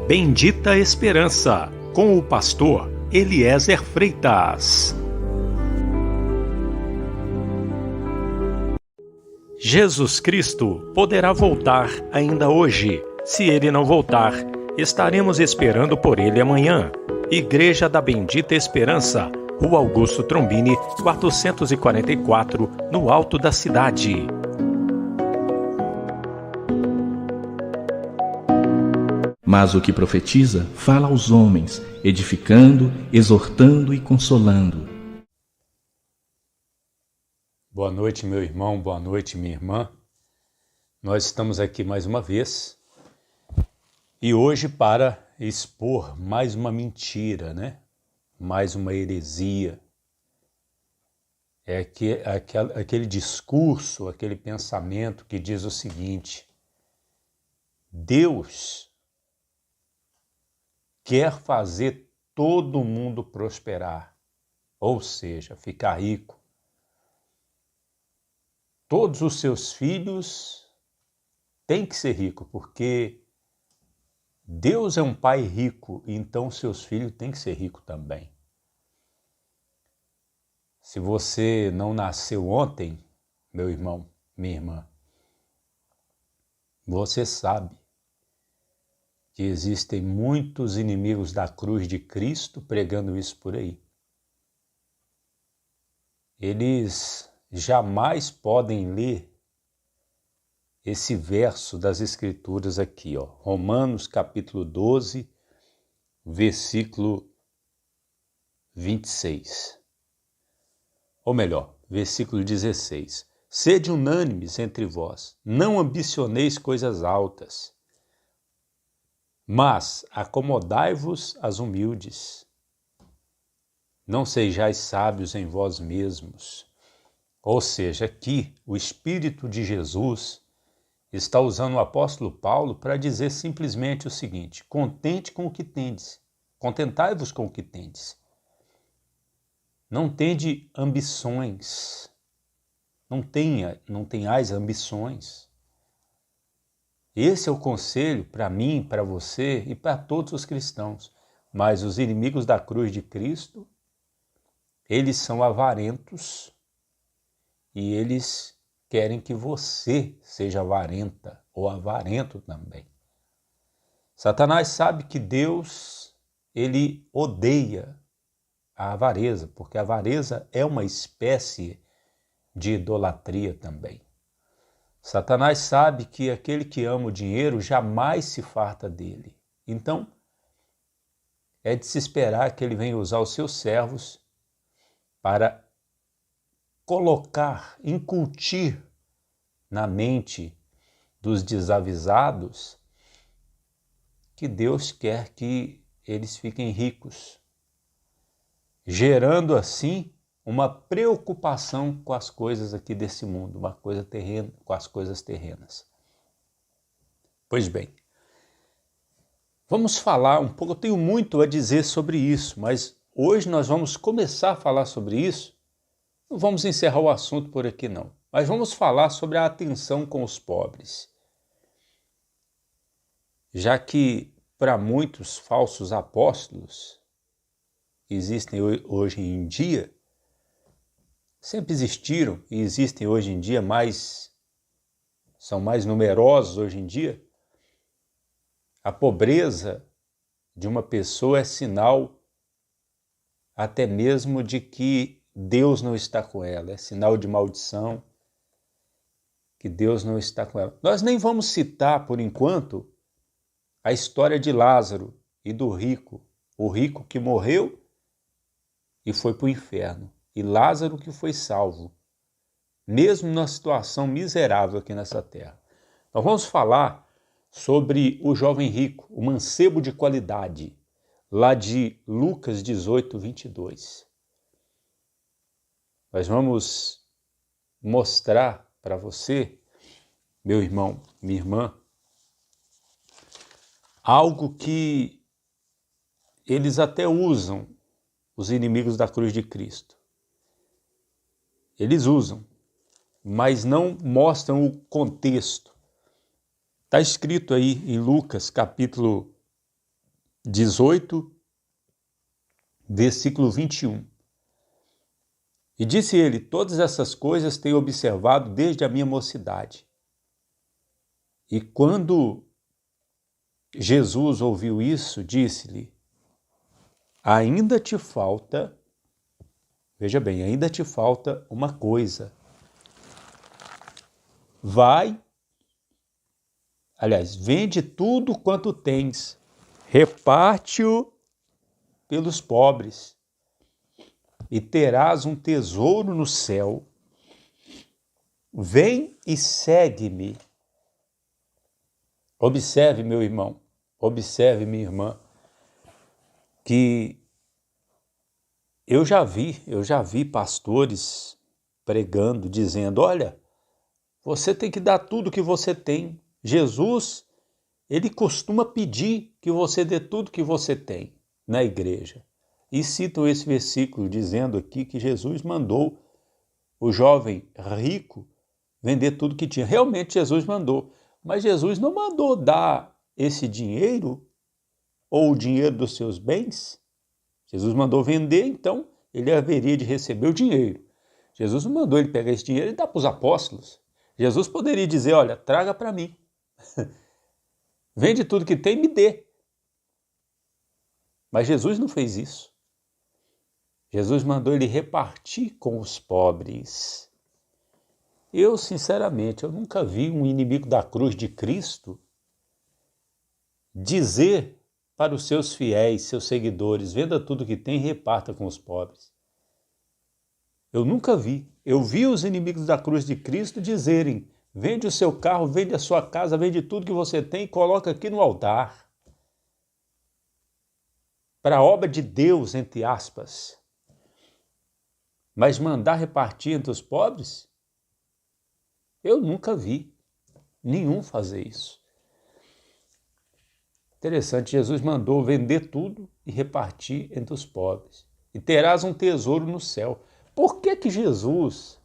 Bendita Esperança, com o pastor Eliezer Freitas. Jesus Cristo poderá voltar ainda hoje. Se ele não voltar, estaremos esperando por ele amanhã. Igreja da Bendita Esperança, Rua Augusto Trombini, 444, no alto da cidade. Mas o que profetiza, fala aos homens, edificando, exortando e consolando. Boa noite, meu irmão, boa noite, minha irmã. Nós estamos aqui mais uma vez e hoje para expor mais uma mentira, mais uma heresia. É aquele discurso, aquele pensamento que diz o seguinte: Deus quer fazer todo mundo prosperar, ou seja, ficar rico. Todos os seus filhos têm que ser ricos, porque Deus é um pai rico, então seus filhos têm que ser ricos também. Se você não nasceu ontem, meu irmão, minha irmã, você sabe que existem muitos inimigos da cruz de Cristo pregando isso por aí. Eles jamais podem ler esse verso das Escrituras aqui, Romanos capítulo 12, versículo 26. Ou melhor, versículo 16. Sede unânimes entre vós, não ambicioneis coisas altas, mas acomodai-vos às humildes. Não sejais sábios em vós mesmos. Ou seja, aqui o Espírito de Jesus está usando o apóstolo Paulo para dizer simplesmente o seguinte: contente com o que tendes, contentai-vos com o que tendes. Não tende ambições, não tenhais ambições. Esse é o conselho para mim, para você e para todos os cristãos. Mas os inimigos da cruz de Cristo, eles são avarentos e eles querem que você seja avarenta ou avarento também. Satanás sabe que Deus, ele odeia a avareza, porque a avareza é uma espécie de idolatria também. Satanás sabe que aquele que ama o dinheiro jamais se farta dele. Então, é de se esperar que ele venha usar os seus servos para colocar, incutir na mente dos desavisados que Deus quer que eles fiquem ricos, gerando assim uma preocupação com as coisas aqui desse mundo, uma coisa terrena, com as coisas terrenas. Pois bem, vamos falar um pouco, eu tenho muito a dizer sobre isso, mas hoje nós vamos começar a falar sobre isso. Não vamos encerrar o assunto por aqui não, mas vamos falar sobre a atenção com os pobres. Já que para muitos falsos apóstolos existem hoje em dia, sempre existiram e existem hoje em dia, são mais numerosos hoje em dia. A pobreza de uma pessoa é sinal até mesmo de que Deus não está com ela, é sinal de maldição, que Deus não está com ela. Nós nem vamos citar, por enquanto, a história de Lázaro e do rico, o rico que morreu e foi para o inferno, e Lázaro que foi salvo, mesmo numa situação miserável aqui nessa terra. Nós vamos falar sobre o jovem rico, o mancebo de qualidade, lá de Lucas 18, 22. Nós vamos mostrar para você, meu irmão, minha irmã, algo que eles até usam, os inimigos da cruz de Cristo. Eles usam, mas não mostram o contexto. Está escrito aí em Lucas, capítulo 18, versículo 21. E disse ele: todas essas coisas tenho observado desde a minha mocidade. E quando Jesus ouviu isso, disse-lhe: ainda te falta, veja bem, ainda te falta uma coisa. Vende tudo quanto tens, reparte-o pelos pobres, e terás um tesouro no céu. Vem e segue-me. Observe, meu irmão, observe, minha irmã, que eu já vi pastores pregando, dizendo: olha, você tem que dar tudo que você tem. Jesus, ele costuma pedir que você dê tudo que você tem na igreja. E citam esse versículo dizendo aqui que Jesus mandou o jovem rico vender tudo que tinha. Realmente Jesus mandou, mas Jesus não mandou dar esse dinheiro ou o dinheiro dos seus bens. Jesus mandou vender, então ele haveria de receber o dinheiro. Jesus não mandou ele pegar esse dinheiro e dar para os apóstolos. Jesus poderia dizer: olha, traga para mim. Vende tudo que tem e me dê. Mas Jesus não fez isso. Jesus mandou ele repartir com os pobres. Eu, sinceramente, eu nunca vi um inimigo da cruz de Cristo dizer para os seus fiéis, seus seguidores: venda tudo que tem e reparta com os pobres. Eu nunca vi. Eu vi os inimigos da cruz de Cristo dizerem: vende o seu carro, vende a sua casa, vende tudo que você tem e coloca aqui no altar. Para a obra de Deus, entre aspas. Mas mandar repartir entre os pobres? Eu nunca vi nenhum fazer isso. Interessante, Jesus mandou vender tudo e repartir entre os pobres. E terás um tesouro no céu. Por que Jesus,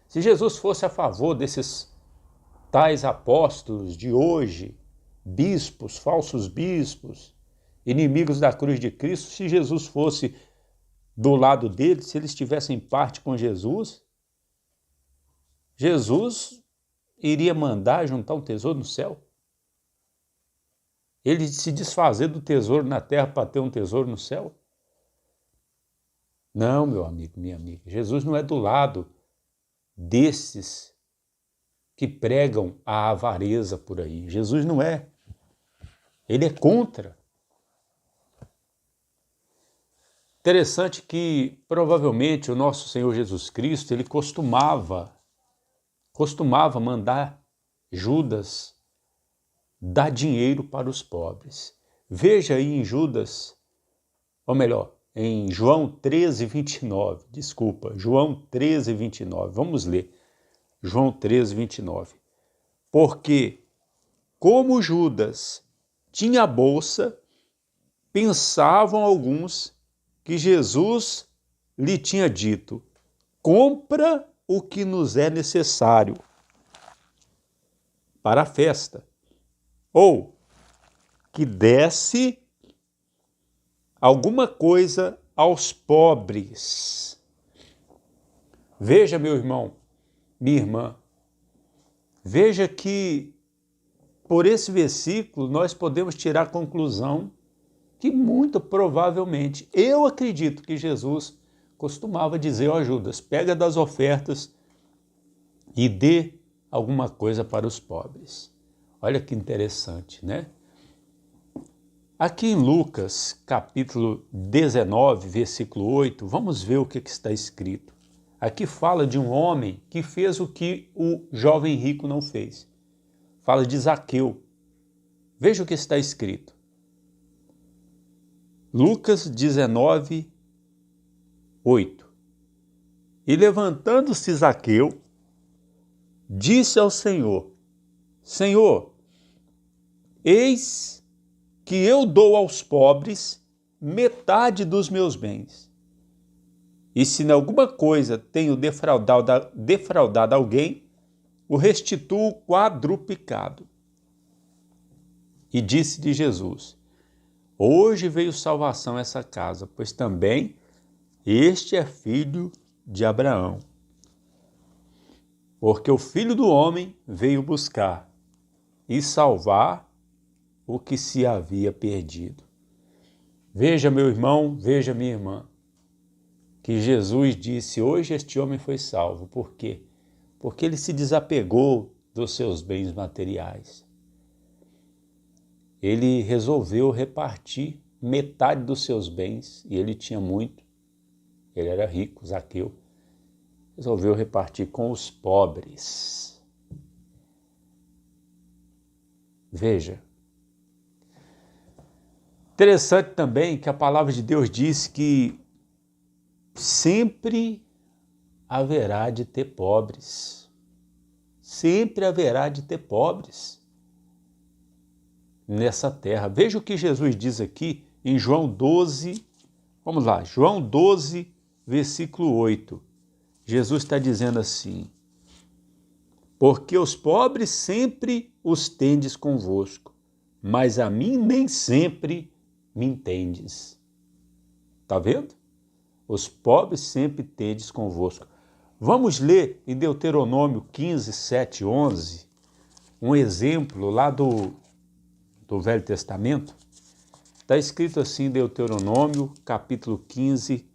se Jesus fosse a favor desses tais apóstolos de hoje, bispos, falsos bispos, inimigos da cruz de Cristo, se Jesus fosse do lado deles, se eles tivessem parte com Jesus, Jesus iria mandar juntar um tesouro no céu? Ele se desfazer do tesouro na terra para ter um tesouro no céu? Não, meu amigo, minha amiga, Jesus não é do lado desses que pregam a avareza por aí. Jesus não é. Ele é contra. Interessante que, provavelmente, o nosso Senhor Jesus Cristo, ele costumava mandar Judas dar dinheiro para os pobres. Veja aí em Judas, ou melhor, em João 13, 29, João 13, 29, vamos ler, João 13, 29. Porque, como Judas tinha bolsa, pensavam alguns que Jesus lhe tinha dito: compra o que nos é necessário para a festa, ou que desse alguma coisa aos pobres. Veja, meu irmão, minha irmã, veja que por esse versículo nós podemos tirar a conclusão que muito provavelmente, eu acredito que Jesus costumava dizer: ó Judas, pega das ofertas e dê alguma coisa para os pobres. Olha que interessante, né? Aqui em Lucas, capítulo 19, versículo 8, vamos ver o que está escrito. Aqui fala de um homem que fez o que o jovem rico não fez. Fala de Zaqueu. Veja o que está escrito. Lucas 19, 8. E levantando-se Zaqueu, disse ao Senhor: Senhor, eis que eu dou aos pobres metade dos meus bens. E se em alguma coisa tenho defraudado alguém, o restituo quadruplicado. E disse-lhe Jesus: Hoje veio salvação a essa casa, pois também este é filho de Abraão. Porque o Filho do Homem veio buscar e salvar o que se havia perdido. Veja, meu irmão, veja, minha irmã, que Jesus disse, hoje este homem foi salvo. Por quê? Porque ele se desapegou dos seus bens materiais. Ele resolveu repartir metade dos seus bens, e ele tinha muito, ele era rico, Zaqueu, resolveu repartir com os pobres. Veja, interessante também que a palavra de Deus diz que sempre haverá de ter pobres. Sempre haverá de ter pobres nessa terra. Veja o que Jesus diz aqui em João 12, vamos lá, João 12, versículo 8. Jesus está dizendo assim, porque os pobres sempre os tendes convosco, mas a mim nem sempre me entendes. Está vendo? Os pobres sempre tendes convosco. Vamos ler em Deuteronômio 15, 7, 11, um exemplo lá do Velho Testamento. Está escrito assim em Deuteronômio, capítulo 15,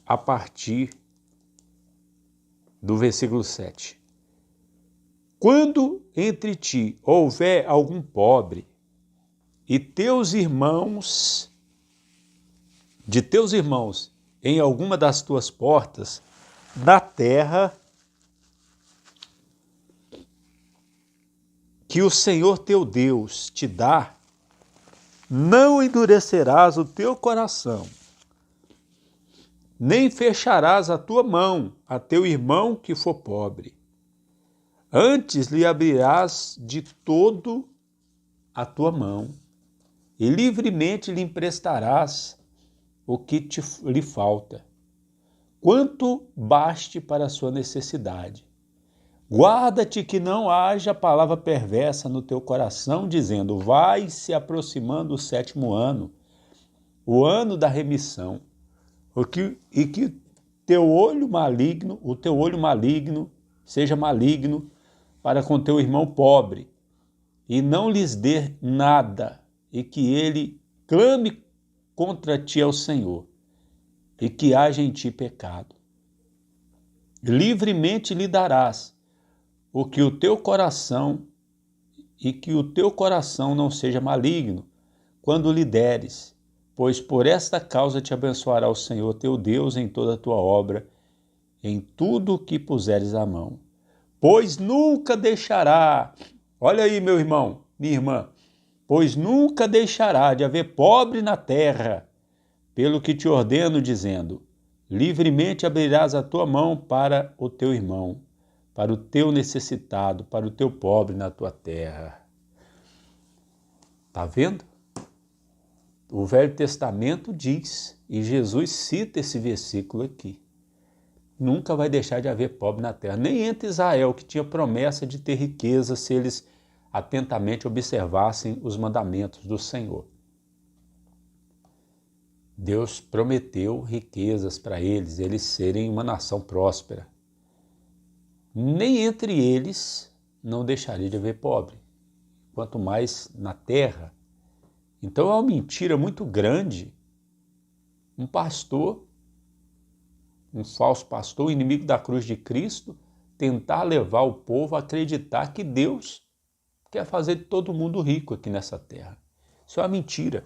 a partir do versículo 7. Quando entre ti houver algum pobre, e de teus irmãos em alguma das tuas portas, da terra que o Senhor teu Deus te dá, não endurecerás o teu coração, nem fecharás a tua mão a teu irmão que for pobre. Antes lhe abrirás de todo a tua mão, e livremente lhe emprestarás o que lhe falta, quanto baste para a sua necessidade. Guarda-te que não haja palavra perversa no teu coração, dizendo, vai se aproximando o 7º ano, o ano da remissão, e que o teu olho maligno seja maligno para com teu irmão pobre, e não lhes dê nada, e que ele clame contra ti ao Senhor, e que haja em ti pecado. Livremente lhe darás o que o teu coração, e que o teu coração não seja maligno, quando lhe deres, pois por esta causa te abençoará o Senhor teu Deus em toda a tua obra, em tudo o que puseres a mão. Pois nunca deixará, olha aí meu irmão, minha irmã, pois nunca deixará de haver pobre na terra, pelo que te ordeno, dizendo, livremente abrirás a tua mão para o teu irmão, para o teu necessitado, para o teu pobre na tua terra. Está vendo? O Velho Testamento diz, e Jesus cita esse versículo aqui, nunca vai deixar de haver pobre na terra, nem entre Israel, que tinha promessa de ter riqueza se eles atentamente observassem os mandamentos do Senhor. Deus prometeu riquezas para eles serem uma nação próspera. Nem entre eles não deixaria de haver pobre, quanto mais na terra. Então é uma mentira muito grande um pastor, um falso pastor, inimigo da cruz de Cristo, tentar levar o povo a acreditar que Deus quer fazer de todo mundo rico aqui nessa terra. Isso é uma mentira.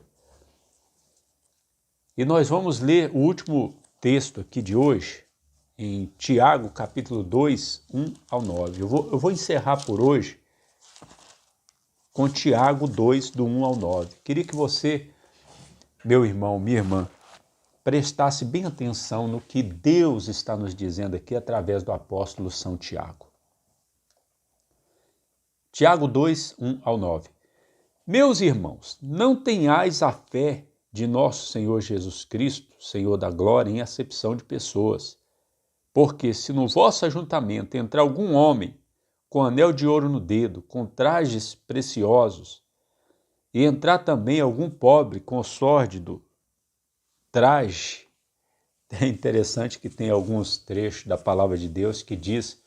E nós vamos ler o último texto aqui de hoje, em Tiago, capítulo 2, 1 ao 9. Eu vou encerrar por hoje com Tiago 2, do 1 ao 9. Queria que você, meu irmão, minha irmã, prestasse bem atenção no que Deus está nos dizendo aqui através do apóstolo São Tiago. Tiago 2, 1 ao 9. Meus irmãos, não tenhais a fé de nosso Senhor Jesus Cristo, Senhor da glória, em acepção de pessoas. Porque se no vosso ajuntamento entrar algum homem com anel de ouro no dedo, com trajes preciosos, e entrar também algum pobre com sórdido traje. É interessante que tem alguns trechos da palavra de Deus que diz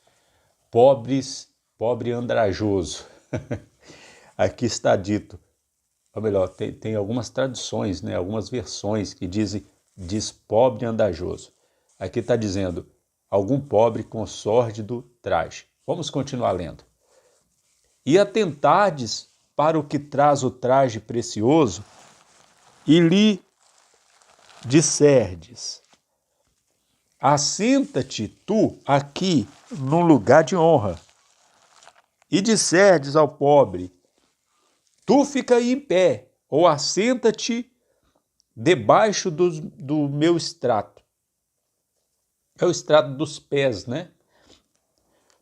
pobre andrajoso. Aqui está dito, ou melhor, tem algumas traduções, né, algumas versões que diz pobre andrajoso. Aqui está dizendo algum pobre com sórdido traje. Vamos continuar lendo. E atentardes para o que traz o traje precioso, e lhe disserdes: assenta-te tu aqui num lugar de honra. E disserdes ao pobre: tu fica aí em pé, ou assenta-te debaixo do meu estrato. É o estrato dos pés, né?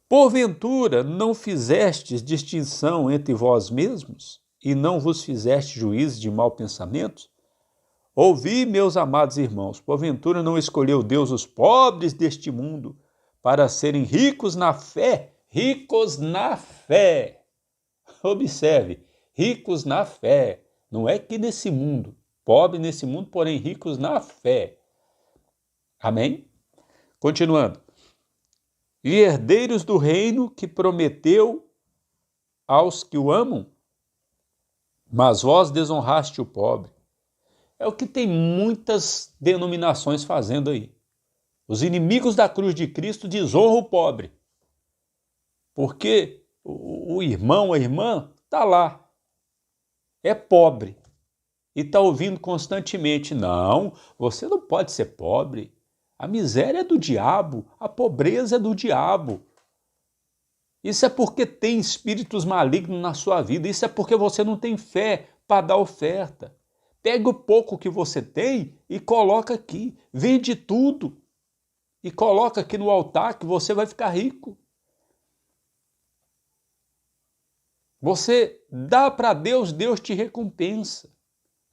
Porventura não fizestes distinção entre vós mesmos, e não vos fizeste juízo de mau pensamento? Ouvi, meus amados irmãos, porventura não escolheu Deus os pobres deste mundo para serem ricos na fé? Ricos na fé! Observe, ricos na fé. Não é que nesse mundo, pobre nesse mundo, porém ricos na fé. Amém? Continuando. E herdeiros do reino que prometeu aos que o amam, mas vós desonraste o pobre. É o que tem muitas denominações fazendo aí. Os inimigos da cruz de Cristo desonram o pobre. Porque o irmão, a irmã, está lá. É pobre. E está ouvindo constantemente: não, você não pode ser pobre. A miséria é do diabo, a pobreza é do diabo. Isso é porque tem espíritos malignos na sua vida. Isso é porque você não tem fé para dar oferta. Pega o pouco que você tem e coloca aqui. Vende tudo e coloca aqui no altar que você vai ficar rico. Você dá para Deus, Deus te recompensa.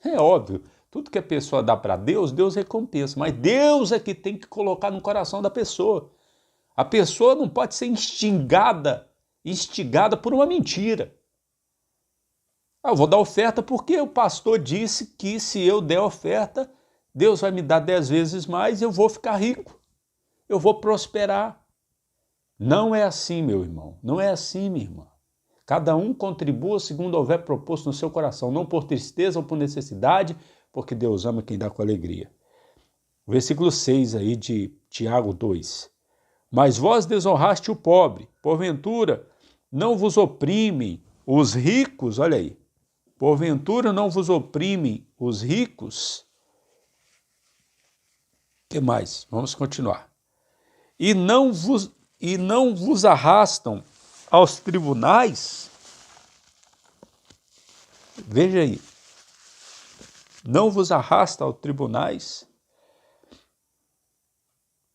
É óbvio, tudo que a pessoa dá para Deus, Deus recompensa. Mas Deus é que tem que colocar no coração da pessoa. A pessoa não pode ser instigada por uma mentira. Eu vou dar oferta porque o pastor disse que se eu der oferta, Deus vai me dar 10 vezes mais e eu vou ficar rico. Eu vou prosperar. Não é assim, meu irmão. Não é assim, minha irmã. Cada um contribua segundo houver proposto no seu coração, não por tristeza ou por necessidade, porque Deus ama quem dá com alegria. Versículo 6 aí de Tiago 2. Mas vós desonraste o pobre, porventura não vos oprimem os ricos, olha aí, porventura não vos oprimem os ricos? O que mais? Vamos continuar. E não vos arrastam aos tribunais? Veja aí. Não vos arrasta aos tribunais?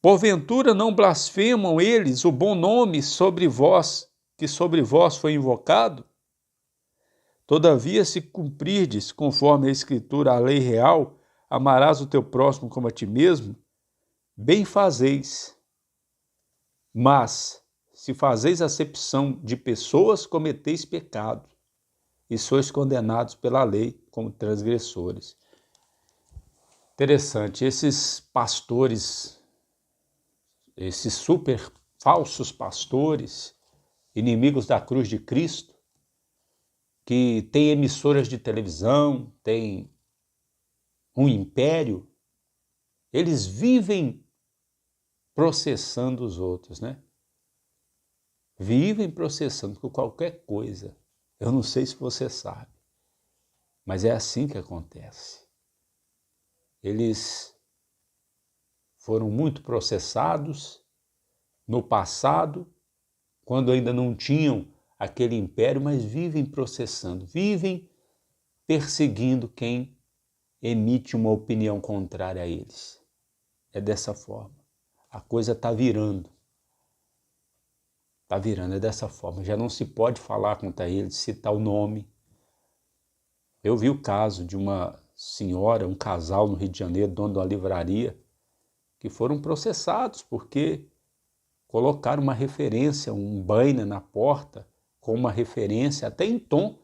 Porventura não blasfemam eles o bom nome sobre vós, que sobre vós foi invocado? Todavia, se cumprirdes conforme a Escritura, a lei real, amarás o teu próximo como a ti mesmo, bem fazeis. Mas, se fazeis acepção de pessoas, cometeis pecado, e sois condenados pela lei como transgressores. Interessante, esses pastores, esses super falsos pastores, inimigos da cruz de Cristo, que têm emissoras de televisão, têm um império, eles vivem processando os outros, né? Vivem processando por qualquer coisa. Eu não sei se você sabe, mas é assim que acontece. Eles foram muito processados no passado, quando ainda não tinham aquele império, mas vivem processando, vivem perseguindo quem emite uma opinião contrária a eles. É dessa forma. A coisa está virando. Está virando, é dessa forma. Já não se pode falar contra eles, citar o nome. Eu vi o caso de uma senhora, um casal no Rio de Janeiro, dono de uma livraria, que foram processados porque colocaram uma referência, um banner na porta, com uma referência até em tom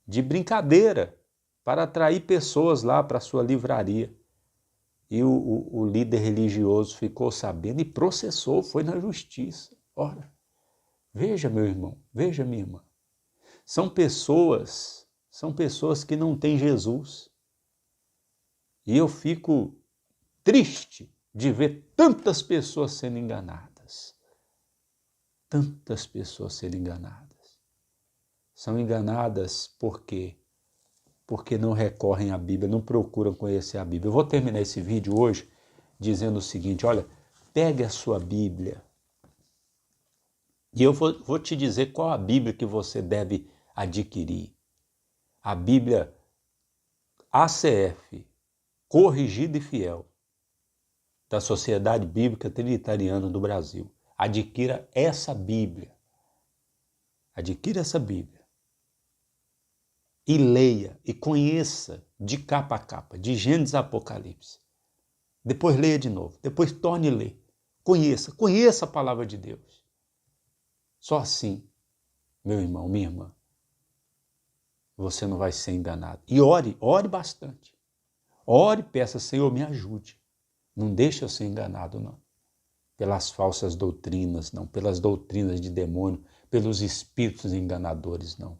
de brincadeira, para atrair pessoas lá para a sua livraria. E o líder religioso ficou sabendo e processou, foi na justiça. Ora, veja, meu irmão, veja, minha irmã. São pessoas que não têm Jesus. E eu fico triste de ver tantas pessoas sendo enganadas. Tantas pessoas sendo enganadas. São enganadas por quê? Porque não recorrem à Bíblia, não procuram conhecer a Bíblia. Eu vou terminar esse vídeo hoje dizendo o seguinte, olha, pegue a sua Bíblia e eu vou te dizer qual a Bíblia que você deve adquirir. A Bíblia ACF, Corrigida e Fiel, da Sociedade Bíblica Trinitariana do Brasil. Adquira essa Bíblia. Adquira essa Bíblia. E leia e conheça de capa a capa, de Gênesis a Apocalipse. Depois leia de novo, depois torne a ler. Conheça a palavra de Deus. Só assim, meu irmão, minha irmã, você não vai ser enganado. E ore bastante. Ore e peça, Senhor, me ajude. Não deixe eu ser enganado, não. Pelas falsas doutrinas, não. Pelas doutrinas de demônio, pelos espíritos enganadores, não.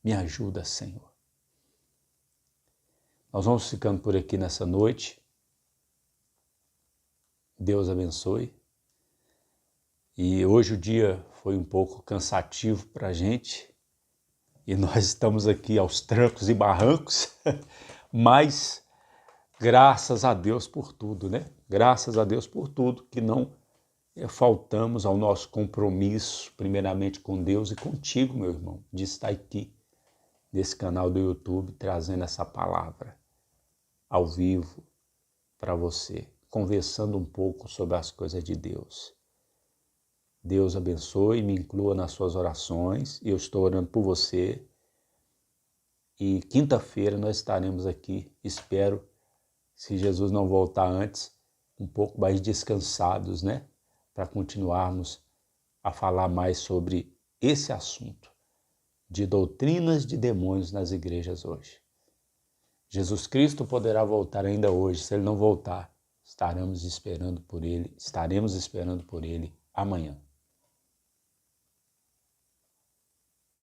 Me ajuda, Senhor. Nós vamos ficando por aqui nessa noite. Deus abençoe. E hoje o dia foi um pouco cansativo para a gente. E nós estamos aqui aos trancos e barrancos. Mas graças a Deus por tudo, né? Graças a Deus por tudo, que não faltamos ao nosso compromisso, primeiramente com Deus e contigo, meu irmão, de estar aqui nesse canal do YouTube, trazendo essa palavra ao vivo para você, conversando um pouco sobre as coisas de Deus. Deus abençoe, me inclua nas suas orações, eu estou orando por você. E quinta-feira nós estaremos aqui, espero, se Jesus não voltar antes, um pouco mais descansados, né? Para continuarmos a falar mais sobre esse assunto de doutrinas de demônios nas igrejas hoje. Jesus Cristo poderá voltar ainda hoje. Se Ele não voltar, estaremos esperando por Ele amanhã.